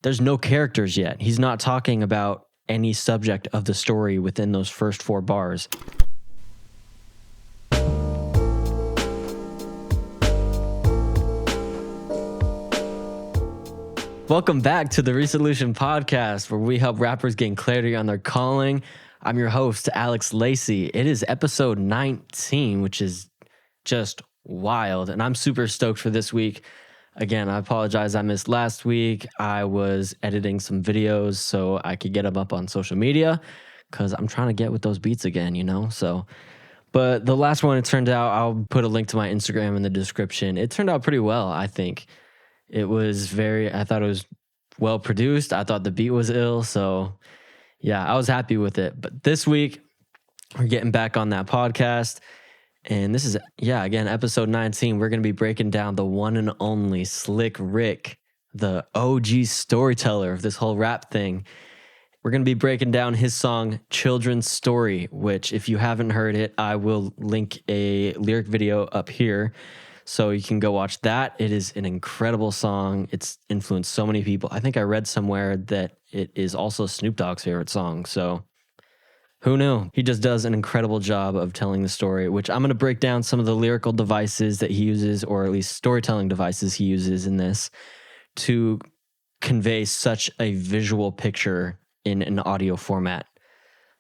there's no characters yet. He's not talking about any subject of the story within those first 4 bars. Welcome back to the Resolution Podcast, where we help rappers gain clarity on their calling. I'm your host, Alex Lacey. It is episode 19, which is just wild, and I'm super stoked for this week. Again, I apologize I missed last week. I was editing some videos so I could get them up on social media because I'm trying to get with those beats again, But the last one, it turned out, I'll put a link to my Instagram in the description. It turned out pretty well, I think. I thought it was well produced. I thought the beat was ill. So yeah, I was happy with it. But this week, we're getting back on that podcast. And this is, again, episode 19. We're going to be breaking down the one and only Slick Rick, the OG storyteller of this whole rap thing. We're going to be breaking down his song, Children's Story, which if you haven't heard it, I will link a lyric video up here. So you can go watch that. It is an incredible song. It's influenced so many people. I think I read somewhere that it is also Snoop Dogg's favorite song. So who knew? He just does an incredible job of telling the story, which I'm going to break down some of the lyrical devices that he uses, or at least storytelling devices he uses in this to convey such a visual picture in an audio format.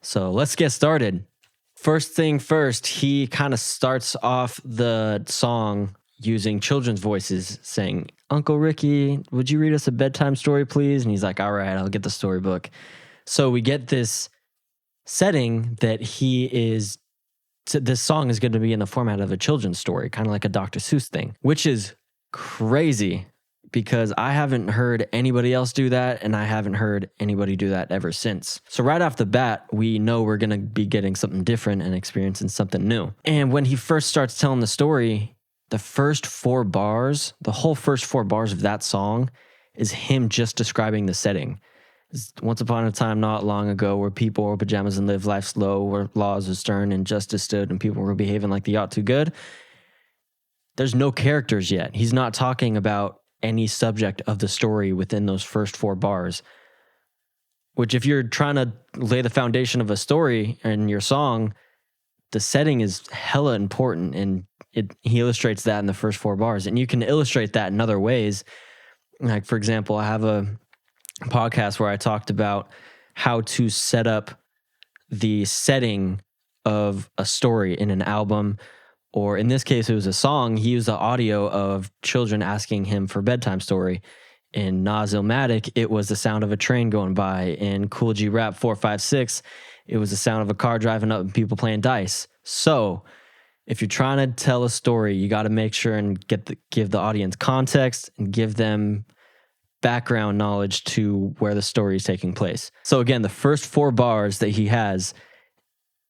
So let's get started. First thing first, he kind of starts off the song using children's voices, saying, "Uncle Ricky, would you read us a bedtime story, please?" And he's like, "All right, I'll get the storybook." So we get this setting that this song is going to be in the format of a children's story, kind of like a Dr. Seuss thing, which is crazy because I haven't heard anybody else do that, and I haven't heard anybody do that ever since. So right off the bat, we know we're going to be getting something different and experiencing something new. And when he first starts telling the story, the first 4 bars, the whole first 4 bars of that song is him just describing the setting. Once upon a time, not long ago, where people wore pajamas and lived life slow, where laws were stern and justice stood and people were behaving like they ought to good. There's no characters yet. He's not talking about any subject of the story within those first 4 bars, which if you're trying to lay the foundation of a story in your song, the setting is hella important, and he illustrates that in the first 4 bars. And you can illustrate that in other ways. Like, for example, I have a podcast where I talked about how to set up the setting of a story in an album, or in this case, it was a song. He used the audio of children asking him for a bedtime story. In Nas Illmatic, it was the sound of a train going by. In Cool G Rap 456, it was the sound of a car driving up and people playing dice. So if you're trying to tell a story, you got to make sure and give the audience context and give them background knowledge to where the story is taking place. So again, the first 4 bars that he has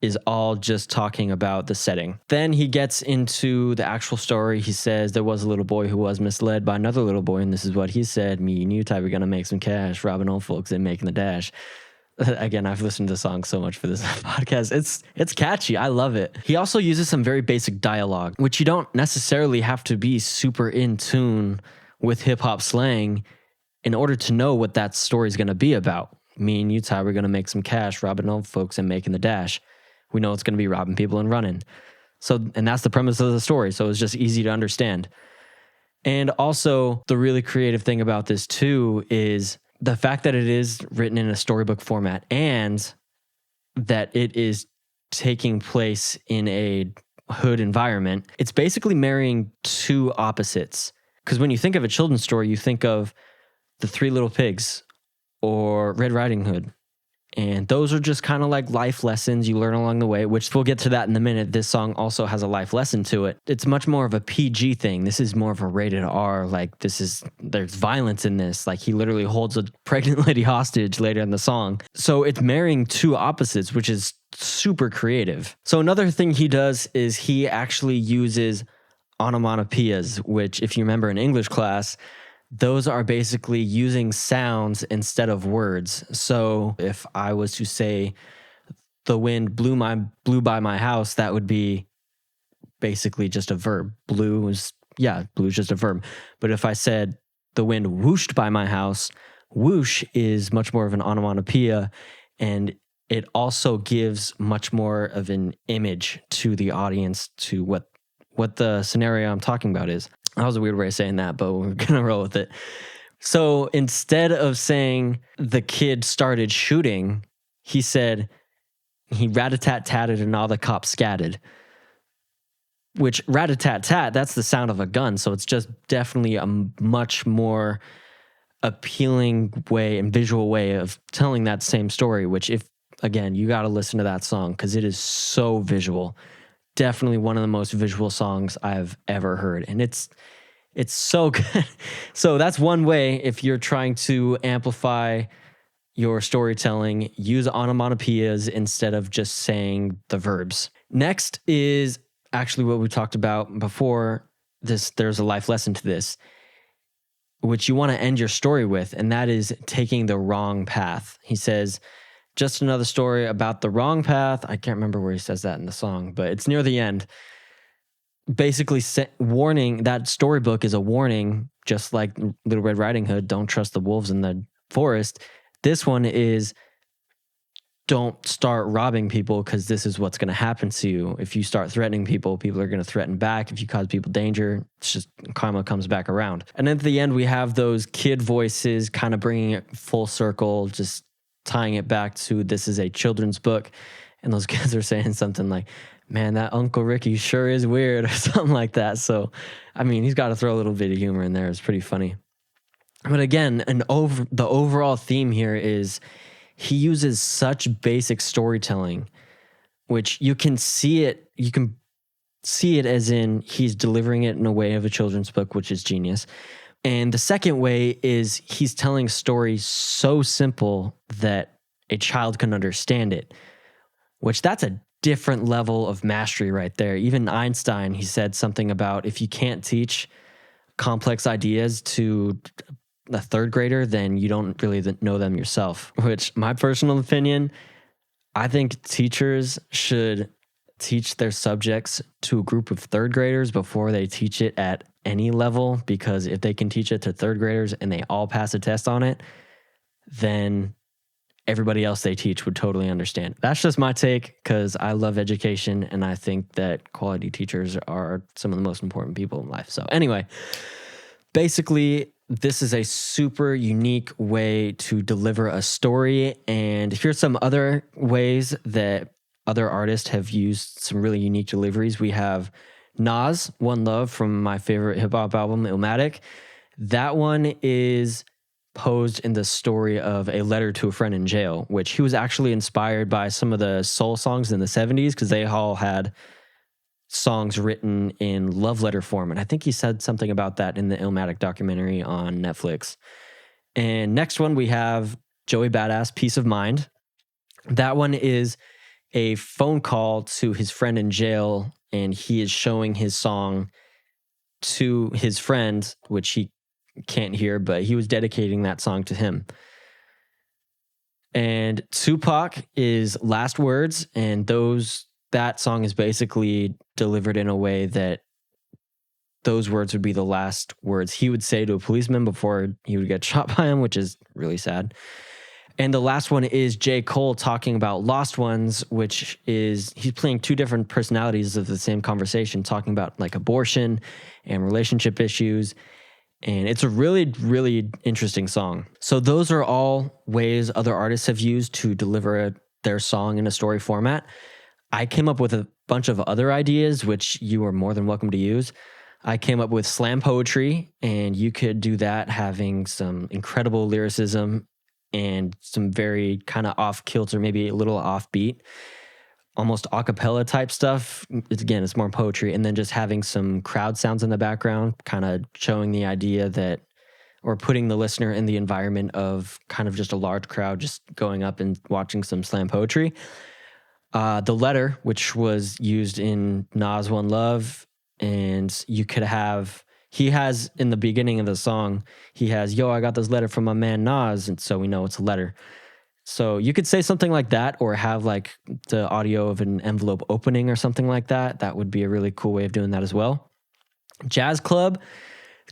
is all just talking about the setting. Then he gets into the actual story. He says there was a little boy who was misled by another little boy, and this is what he said: "Me and you, Ty, we're gonna make some cash, robbing old folks and making the dash." Again, I've listened to the song so much for this podcast. It's catchy. I love it. He also uses some very basic dialogue, which you don't necessarily have to be super in tune with hip hop slang in order to know what that story is going to be about. "Me and you, Ty, we're going to make some cash, robbing old folks and making the dash." We know it's going to be robbing people and running. And that's the premise of the story. So it's just easy to understand. And also, the really creative thing about this too is the fact that it is written in a storybook format and that it is taking place in a hood environment. It's basically marrying 2 opposites. Because when you think of a children's story, you think of The 3 Little Pigs or Red Riding Hood. And those are just kind of like life lessons you learn along the way, which we'll get to that in a minute. This song also has a life lesson to it. It's much more of a PG thing. This is more of a rated R. Like, there's violence in this. Like, he literally holds a pregnant lady hostage later in the song. So it's marrying 2 opposites, which is super creative. So another thing he does is he actually uses onomatopoeias, which, if you remember in English class, those are basically using sounds instead of words. So if I was to say the wind blew by my house, that would be basically just a verb. Blew is just a verb. But if I said the wind whooshed by my house, Whoosh is much more of an onomatopoeia, and it also gives much more of an image to the audience to what the scenario I'm talking about is. That was a weird way of saying that, but we're going to roll with it. So instead of saying the kid started shooting, he said he rat-a-tat-tatted and all the cops scattered. Which rat-a-tat-tat, that's the sound of a gun. So it's just definitely a much more appealing way and visual way of telling that same story, which again, you got to listen to that song because it is so visual. Definitely one of the most visual songs I've ever heard. And it's so good. So that's one way if you're trying to amplify your storytelling, use onomatopoeias instead of just saying the verbs. Next is actually what we talked about before this. There's a life lesson to this, which you want to end your story with, and that is taking the wrong path. He says, just another story about the wrong path. I can't remember where he says that in the song, but it's near the end. Basically warning, that storybook is a warning, just like Little Red Riding Hood, don't trust the wolves in the forest. This one is don't start robbing people because this is what's going to happen to you. If you start threatening people, people are going to threaten back. If you cause people danger, it's just karma comes back around. And at the end, we have those kid voices kind of bringing it full circle, just tying it back to this is a children's book. And those kids are saying something like, man, that Uncle Ricky sure is weird or something like that. So, I mean, he's got to throw a little bit of humor in there. It's pretty funny. But again, the overall theme here is he uses such basic storytelling, which you can see it as in he's delivering it in a way of a children's book, which is genius. And the second way is he's telling stories so simple that a child can understand it, which that's a different level of mastery right there. Even Einstein, he said something about if you can't teach complex ideas to a third grader, then you don't really know them yourself, which my personal opinion, I think teachers should teach their subjects to a group of third graders before they teach it at any level, because if they can teach it to third graders and they all pass a test on it, then everybody else they teach would totally understand. That's just my take because I love education and I think that quality teachers are some of the most important people in life. So anyway, basically, this is a super unique way to deliver a story. And here's some other ways that other artists have used some really unique deliveries. We have Nas, One Love, from my favorite hip hop album, Illmatic. That one is posed in the story of a letter to a friend in jail, which he was actually inspired by some of the soul songs in the 70s because they all had songs written in love letter form. And I think he said something about that in the Illmatic documentary on Netflix. And next one, we have Joey Badass, Peace of Mind. That one is a phone call to his friend in jail, and he is showing his song to his friend, which he can't hear, but he was dedicating that song to him. And Tupac is Last Words, and that song is basically delivered in a way that those words would be the last words he would say to a policeman before he would get shot by him, which is really sad. And the last one is J. Cole talking about Lost Ones, which is he's playing two different personalities of the same conversation, talking about like abortion and relationship issues. And it's a really, really interesting song. So those are all ways other artists have used to deliver their song in a story format. I came up with a bunch of other ideas, which you are more than welcome to use. I came up with slam poetry, and you could do that having some incredible lyricism and some very kind of off kilter, maybe a little offbeat, almost a cappella type stuff. It's more poetry. And then just having some crowd sounds in the background, kind of showing the idea that, or putting the listener in the environment of kind of just a large crowd just going up and watching some slam poetry. The letter, which was used in Nas One Love, and you could have, he has in the beginning of the song, he has, yo, I got this letter from my man Nas, and so we know it's a letter. So you could say something like that, or have like the audio of an envelope opening or something like that. That would be a really cool way of doing that as well. Jazz Club,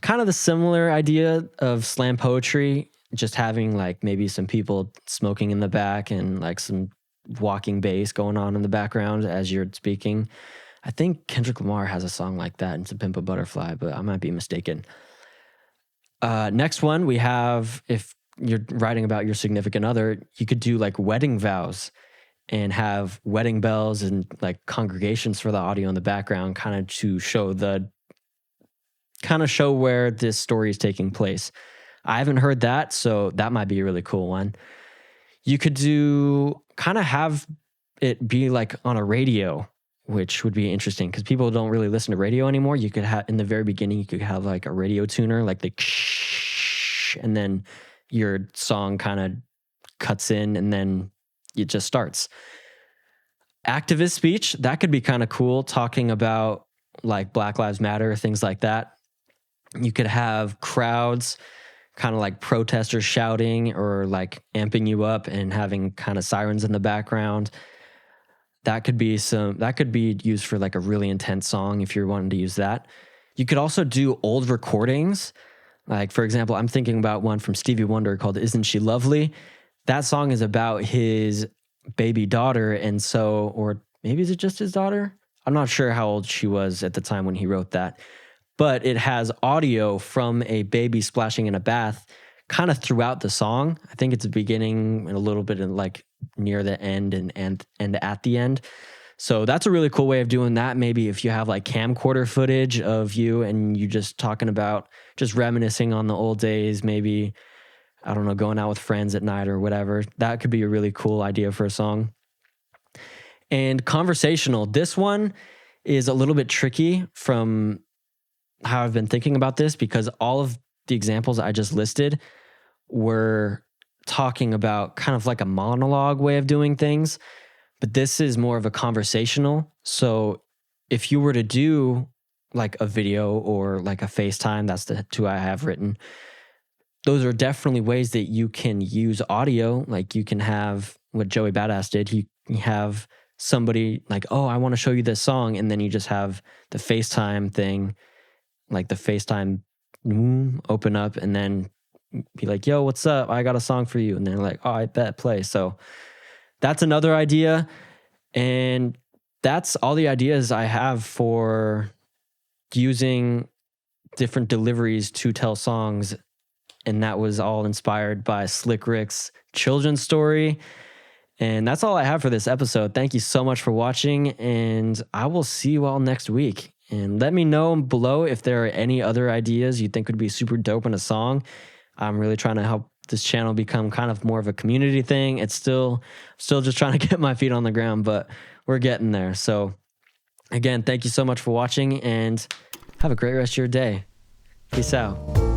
kind of the similar idea of slam poetry. just having like maybe some people smoking in the back and like some walking bass going on in the background as you're speaking. I think Kendrick Lamar has a song like that in To Pimp a Butterfly, but I might be mistaken. Next one we have, if you're writing about your significant other, you could do like wedding vows and have wedding bells and like congregations for the audio in the background, kind of to show where this story is taking place. I haven't heard that, so that might be a really cool one. You could have it be like on a radio, which would be interesting because people don't really listen to radio anymore. You could have, in the very beginning, you could have like a radio tuner, like the and then your song kind of cuts in and then it just starts. Activist speech, that could be kind of cool, talking about like Black Lives Matter, things like that. You could have crowds, kind of like protesters shouting or like amping you up and having kind of sirens in the background. That could be used for like a really intense song if you're wanting to use that. You could also do old recordings. Like, for example, I'm thinking about one from Stevie Wonder called Isn't She Lovely? That song is about his baby daughter. And so, or maybe is it just his daughter? I'm not sure how old she was at the time when he wrote that. But it has audio from a baby splashing in a bath kind of throughout the song. I think it's the beginning and a little bit in like near the end and at the end. So that's a really cool way of doing that. Maybe if you have like camcorder footage of you and you just talking about just reminiscing on the old days, maybe, I don't know, going out with friends at night or whatever. That could be a really cool idea for a song. And conversational. This one is a little bit tricky from how I've been thinking about this, because all of the examples I just listed were talking about kind of like a monologue way of doing things, but this is more of a conversational. So if you were to do like a video or like a FaceTime, that's the two I have written. Those are definitely ways that you can use audio. Like you can have what Joey Badass did. You have somebody like, oh, I want to show you this song. And then you just have the FaceTime thing, like the FaceTime open up and then be like, yo, what's up? I got a song for you. And they're like, oh, I bet, play. So that's another idea. And that's all the ideas I have for using different deliveries to tell songs. And that was all inspired by Slick Rick's children's story. And that's all I have for this episode. Thank you so much for watching, and I will see you all next week. And let me know below if there are any other ideas you think would be super dope in a song. I'm really trying to help this channel become kind of more of a community thing. It's still just trying to get my feet on the ground, but we're getting there. So again, thank you so much for watching, and have a great rest of your day. Peace out.